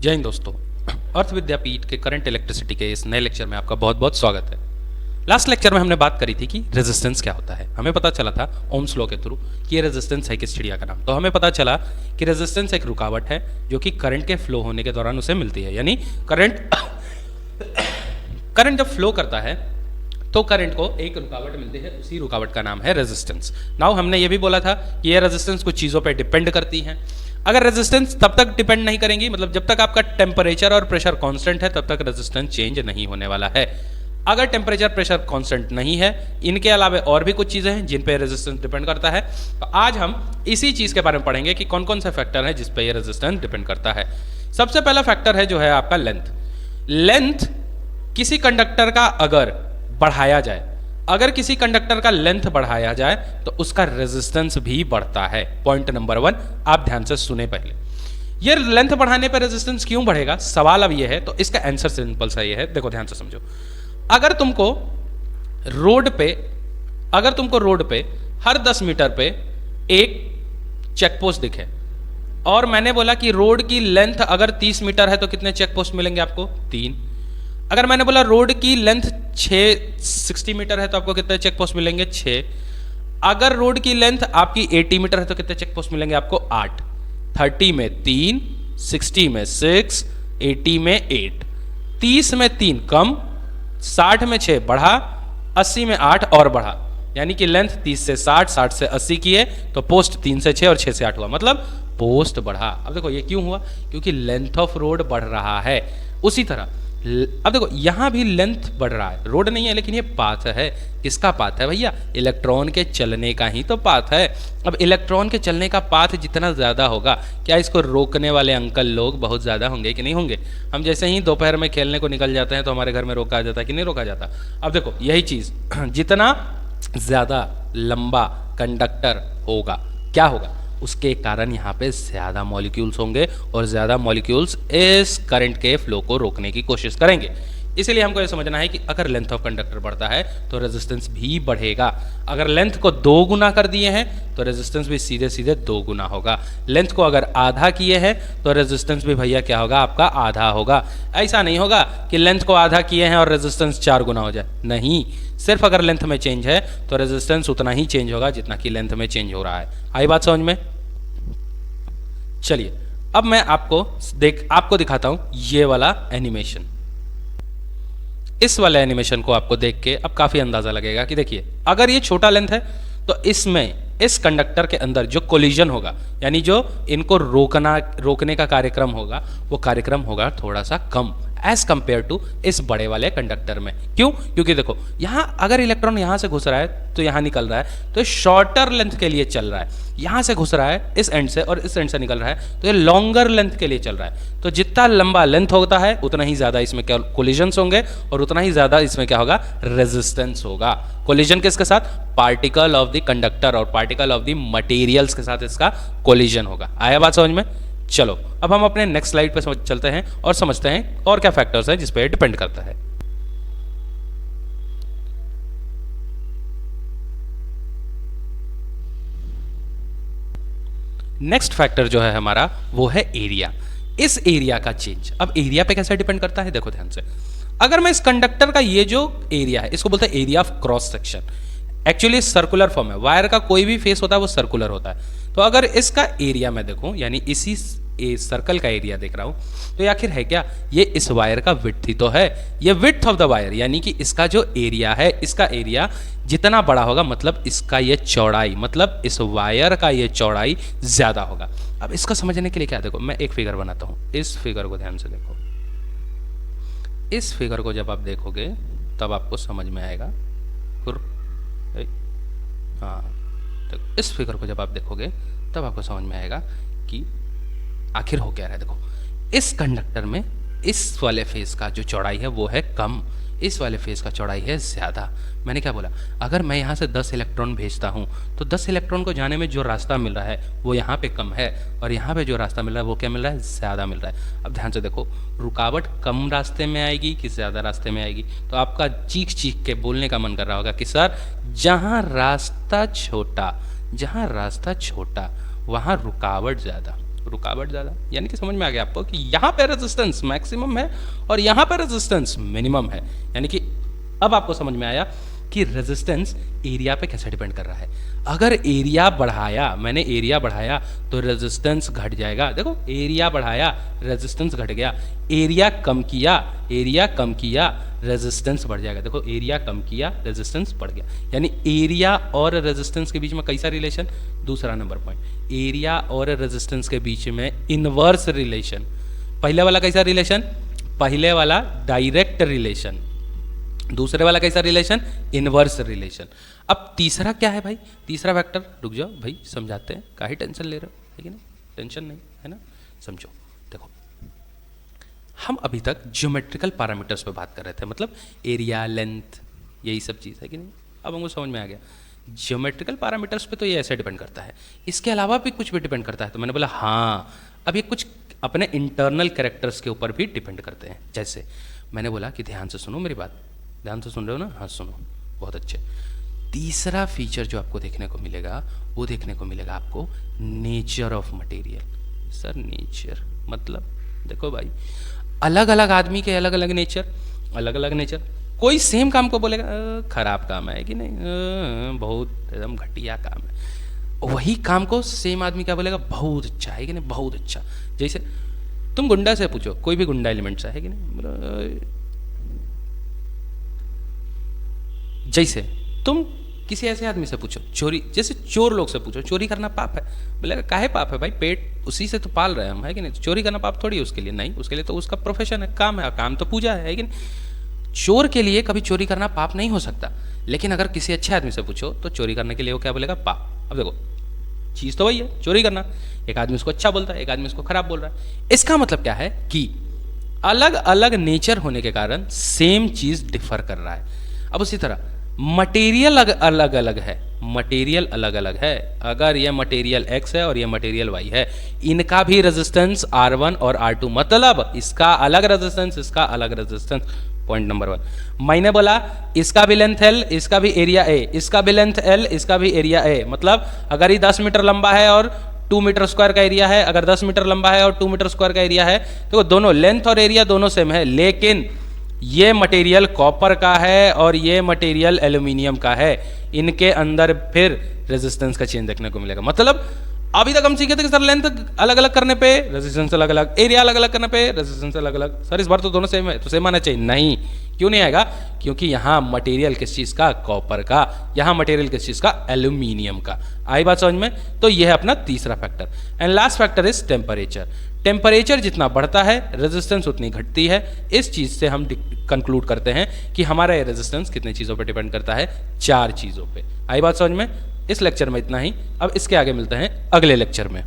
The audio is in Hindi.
जय हिंद दोस्तों, अर्थ विद्यापीठ के करंट इलेक्ट्रिसिटी के इस नए लेक्चर में आपका बहुत बहुत स्वागत है। लास्ट लेक्चर में हमने बात करी थी कि रेजिस्टेंस क्या होता है। हमें पता चला था ओम्स लॉ के थ्रू कि ये रेजिस्टेंस है किस चिड़िया का नाम। तो हमें पता चला कि रेजिस्टेंस एक रुकावट है जो कि करंट के फ्लो होने के दौरान उसे मिलती है। यानी करंट जब फ्लो करता है तो करंट को एक रुकावट मिलती है, उसी रुकावट का नाम है रेजिस्टेंस। नाउ हमने ये भी बोला था कि ये रेजिस्टेंस कुछ चीज़ों पे डिपेंड करती हैं। अगर रेजिस्टेंस तब तक डिपेंड नहीं करेंगी, मतलब जब तक आपका टेम्परेचर और प्रेशर कांस्टेंट है तब तक रेजिस्टेंस चेंज नहीं होने वाला है। अगर टेम्परेचर प्रेशर कांस्टेंट नहीं है, इनके अलावा और भी कुछ चीज़ें हैं जिन पे रेजिस्टेंस डिपेंड करता है, तो आज हम इसी चीज़ के बारे में पढ़ेंगे कि कौन कौन से फैक्टर हैं जिस पे ये रेजिस्टेंस डिपेंड करता है। सबसे पहला फैक्टर है जो है आपका लेंथ। लेंथ किसी कंडक्टर का अगर बढ़ाया जाए, अगर किसी कंडक्टर का लेंथ बढ़ाया जाए तो उसका रेजिस्टेंस भी बढ़ता है। पॉइंट नंबर 1 आप ध्यान से सुने पहले। ये लेंथ बढ़ाने पर रेजिस्टेंस क्यों बढ़ेगा, सवाल अब ये है, तो इसका आंसर सिंपल सा ये है, देखो ध्यान से समझो। अगर तुमको रोड पे हर 10 मीटर पे एक चेक पोस्ट दिखे और मैंने बोला कि रोड की लेंथ अगर 30 मीटर है तो कितने चेक पोस्ट मिलेंगे आपको? 3। अगर मैंने बोला रोड की लेंथ 60 मीटर है तो आपको कितने चेक पोस्ट मिलेंगे? 6। अगर रोड की लेंथ आपकी 80 मीटर है तो कितने चेक पोस्ट मिलेंगे आपको? 8। 30 में 3, 60 में 6, 80 में 8, 30 में 3 कम, 60 में 6 बढ़ा, 80 में 8 और बढ़ा, यानी कि लेंथ 30 से 60, 60 से 80 की है तो पोस्ट 3 से 6 और 6 से 8 हुआ, मतलब पोस्ट बढ़ा। अब देखो ये क्यों हुआ, क्योंकि लेंथ ऑफ रोड बढ़ रहा है। उसी तरह अब देखो यहां भी लेंथ बढ़ रहा है, रोड नहीं है लेकिन ये पाथ है। किसका पाथ है भैया? इलेक्ट्रॉन के चलने का ही तो पाथ है। अब इलेक्ट्रॉन के चलने का पाथ जितना ज़्यादा होगा, क्या इसको रोकने वाले अंकल लोग बहुत ज़्यादा होंगे कि नहीं होंगे? हम जैसे ही दोपहर में खेलने को निकल जाते हैं तो हमारे घर में रोका जाता है कि नहीं रोका जाता? अब देखो यही चीज़, जितना ज़्यादा लंबा कंडक्टर होगा क्या होगा, उसके कारण यहाँ पे ज़्यादा मॉलिक्यूल्स होंगे और ज़्यादा मॉलिक्यूल्स इस करंट के फ्लो को रोकने की कोशिश करेंगे। इसीलिए हमको ये समझना है कि अगर लेंथ ऑफ कंडक्टर बढ़ता है तो रेजिस्टेंस भी बढ़ेगा। अगर लेंथ को 2 गुना कर दिए हैं तो रेजिस्टेंस भी सीधे सीधे 2 गुना होगा। लेंथ को अगर आधा किए हैं तो रेजिस्टेंस भी भैया क्या होगा? आपका आधा होगा। ऐसा नहीं होगा कि लेंथ को आधा किए हैं और रेजिस्टेंस 4 गुना हो जाए, नहीं। सिर्फ अगर लेंथ में चेंज है तो रेजिस्टेंस उतना ही चेंज होगा जितना कि लेंथ में चेंज हो रहा है। आई बात समझ में? चलिए अब मैं आपको दिखाता हूं ये वाला एनिमेशन। इस वाले एनिमेशन को आपको देख के अब काफी अंदाजा लगेगा कि देखिए, अगर ये छोटा लेंथ है तो इसमें इस कंडक्टर के अंदर जो कोलिजन होगा, यानी जो इनको रोकने का कार्यक्रम होगा, वो कार्यक्रम होगा थोड़ा सा कम एज कंपेयर टू इस बड़े वाले कंडक्टर में। क्यों? क्योंकि देखो यहां अगर इलेक्ट्रॉन यहां से घुस रहा है तो यहां निकल रहा है, तो शॉर्टर लेंथ के लिए चल रहा है। यहां से घुस रहा है इस एंड से और इस एंड से निकल रहा है तो ये लॉन्गर लेंथ के लिए चल रहा है। तो जितना लंबा लेंथ होता है उतना ही ज्यादा इसमें क्या कोलिजन्स होंगे और उतना ही ज्यादा इसमें क्या होगा? रेजिस्टेंस होगा। कोलिजन किसके साथ? पार्टिकल ऑफ द कंडक्टर और पार्टिकल ऑफ द मटेरियल्स के साथ इसका कोलिजन होगा। आया बात समझ में? चलो अब हम अपने नेक्स्ट स्लाइड पे चलते हैं और समझते हैं और क्या फैक्टर्स हैं जिस पे डिपेंड करता है। नेक्स्ट फैक्टर जो है हमारा वो है एरिया। इस एरिया का चेंज, अब एरिया पे कैसे डिपेंड करता है देखो ध्यान से। अगर मैं इस कंडक्टर का ये जो एरिया है इसको बोलते हैं area of cross section. Actually circular form है, वायर का कोई भी फेस होता है वो सर्कुलर होता है। तो अगर इसका एरिया मैं देखूं, यानी इसी सर्कल का एरिया देख रहा हूं, तो ये आखिर है क्या? ये इस वायर का विड्थ ही तो है। ये विड्थ ऑफ द वायर, यानी कि इसका जो एरिया है, इसका एरिया जितना बड़ा होगा मतलब इसका ये चौड़ाई, मतलब इस वायर का ये चौड़ाई ज्यादा होगा। अब इसको समझने के लिए क्या, देखो मैं एक फिगर बनाता हूं। इस फिगर को ध्यान से देखो। इस फिगर को जब आप देखोगे तब आपको समझ में आएगा। हाँ, तो इस फिगर को जब आप देखोगे तब आपको समझ में आएगा कि आखिर हो क्या रहा है। देखो इस कंडक्टर में इस वाले फेस का जो चौड़ाई है वो है कम, इस वाले फेस का चौड़ाई है ज़्यादा। मैंने क्या बोला? अगर मैं यहाँ से 10 इलेक्ट्रॉन भेजता हूँ तो 10 इलेक्ट्रॉन को जाने में जो रास्ता मिल रहा है वो यहाँ पे कम है और यहाँ पे जो रास्ता मिल रहा है वो क्या मिल रहा है? ज़्यादा मिल रहा है। अब ध्यान से देखो, रुकावट कम रास्ते में आएगी कि ज़्यादा रास्ते में आएगी? तो आपका चीख चीख के बोलने का मन कर रहा होगा कि सर जहाँ रास्ता छोटा वहाँ रुकावट ज़्यादा। रुकावट ज़्यादा, यानी कि समझ में आ गया आपको कि यहाँ पे रेजिस्टेंस मैक्सिमम है और यहाँ पे रेजिस्टेंस मिनिमम है। यानी कि अब आपको समझ में आया कि रेजिस्टेंस एरिया पे कैसे डिपेंड कर रहा है। अगर एरिया बढ़ाया, मैंने एरिया बढ़ाया तो रेजिस्टेंस घट जाएगा। देखो एरिया बढ़ाया रेजिस्टेंस घट गया, एरिया कम किया रेजिस्टेंस बढ़ जाएगा। देखो एरिया कम किया रेजिस्टेंस बढ़ गया, यानी एरिया और रेजिस्टेंस के बीच में कैसा रिलेशन, दूसरा नंबर पॉइंट, एरिया और रेजिस्टेंस के बीच में इनवर्स रिलेशन। पहले वाला कैसा रिलेशन, पहले वाला डायरेक्ट रिलेशन, दूसरे वाला कैसा रिलेशन, इनवर्स रिलेशन। अब तीसरा क्या है भाई, तीसरा वेक्टर, रुक जाओ भाई समझाते हैं, काहे टेंशन ले रहे हो, है कि नहीं, टेंशन नहीं है ना, समझो। देखो हम अभी तक ज्योमेट्रिकल पैरामीटर्स पे बात कर रहे थे, मतलब एरिया, लेंथ, यही सब चीज़ है कि नहीं। अब हमको समझ में आ गया ज्योमेट्रिकल पैरामीटर्स पे तो ये ऐसे डिपेंड करता है, इसके अलावा भी कुछ भी डिपेंड करता है। तो मैंने बोला हाँ, अब ये कुछ अपने इंटरनल कैरेक्टर्स के ऊपर भी डिपेंड करते हैं। जैसे मैंने बोला कि ध्यान से सुनो मेरी बात, ध्यान से सुन रहे हो ना, हाँ सुनो, बहुत अच्छे। तीसरा फीचर जो आपको देखने को मिलेगा वो देखने को मिलेगा आपको nature of material. Sir nature मतलब देखो भाई, अलग अलग आदमी के अलग अलग नेचर, कोई सेम काम को बोलेगा खराब काम है कि नहीं, बहुत एकदम घटिया काम है, वही काम को सेम आदमी क्या बोलेगा, बहुत अच्छा है कि नहीं, बहुत अच्छा। जैसे तुम गुंडा से पूछो, कोई भी गुंडा एलिमेंट से है कि नहीं, जैसे तुम किसी ऐसे आदमी से पूछो चोरी, जैसे चोर लोग से पूछो चोरी करना पाप है, बोलेगा काहे पाप है भाई, पेट उसी से तो पाल रहे हैं हम, है कि नहीं, चोरी करना पाप थोड़ी है उसके लिए, नहीं, उसके लिए तो उसका प्रोफेशन है, काम है, काम तो पूजा है कि नहीं। चोर के लिए कभी चोरी करना पाप नहीं हो सकता, लेकिन अगर किसी अच्छे आदमी से पूछो तो चोरी करने के लिए वो क्या बोलेगा, पाप। अब देखो चीज़ तो वही है, चोरी करना, एक आदमी उसको अच्छा बोलता है, एक आदमी उसको खराब बोल रहा है। इसका मतलब क्या है कि अलग अलग नेचर होने के कारण सेम चीज़ डिफर कर रहा है। अब उसी तरह मटेरियल अलग अलग है, मटेरियल अलग अलग है, अगर ये मटेरियल X है और ये मटेरियल Y है, इनका भी रेजिस्टेंस R1 और R2, मतलब इसका अलग रेजिस्टेंस, इसका अलग रेजिस्टेंस। पॉइंट नंबर 1 मैंने बोला इसका भी लेंथ L, इसका भी एरिया A, इसका भी लेंथ L, इसका भी एरिया A, मतलब अगर ये 10 मीटर लंबा है और 2 मीटर स्क्वायर का एरिया है, अगर 10 मीटर लंबा है और 2 मीटर स्क्वायर का एरिया है, तो दोनों लेंथ और एरिया दोनों सेम है, लेकिन ये मटेरियल कॉपर का है और ये मटेरियल एल्यूमिनियम का है, इनके अंदर फिर रेजिस्टेंस का चेंज देखने को मिलेगा। मतलब अभी तक हम सीखे थे कि सर लेंथ अलग अलग करने पे रेजिस्टेंस अलग अलग, एरिया अलग अलग करने पे रेजिस्टेंस अलग अलग, सर इस बार तो दोनों सेम है, तो सेम आना चाहिए, नहीं, क्यों नहीं आएगा, क्योंकि यहाँ मटेरियल किस चीज़ का, कॉपर का, यहाँ मटेरियल किस चीज़ का, एल्यूमिनियम का। आई बात समझ में, तो यह है अपना तीसरा factor. And last factor is temperature. Temperature जितना बढ़ता है रेजिस्टेंस उतनी घटती है। इस चीज़ से हम कंक्लूड करते हैं कि हमारा ये रेजिस्टेंस कितनी चीज़ों पे डिपेंड करता है, 4 चीज़ों पे। आई बात समझ में। इस लेक्चर में इतना ही, अब इसके आगे मिलते हैं अगले लेक्चर में।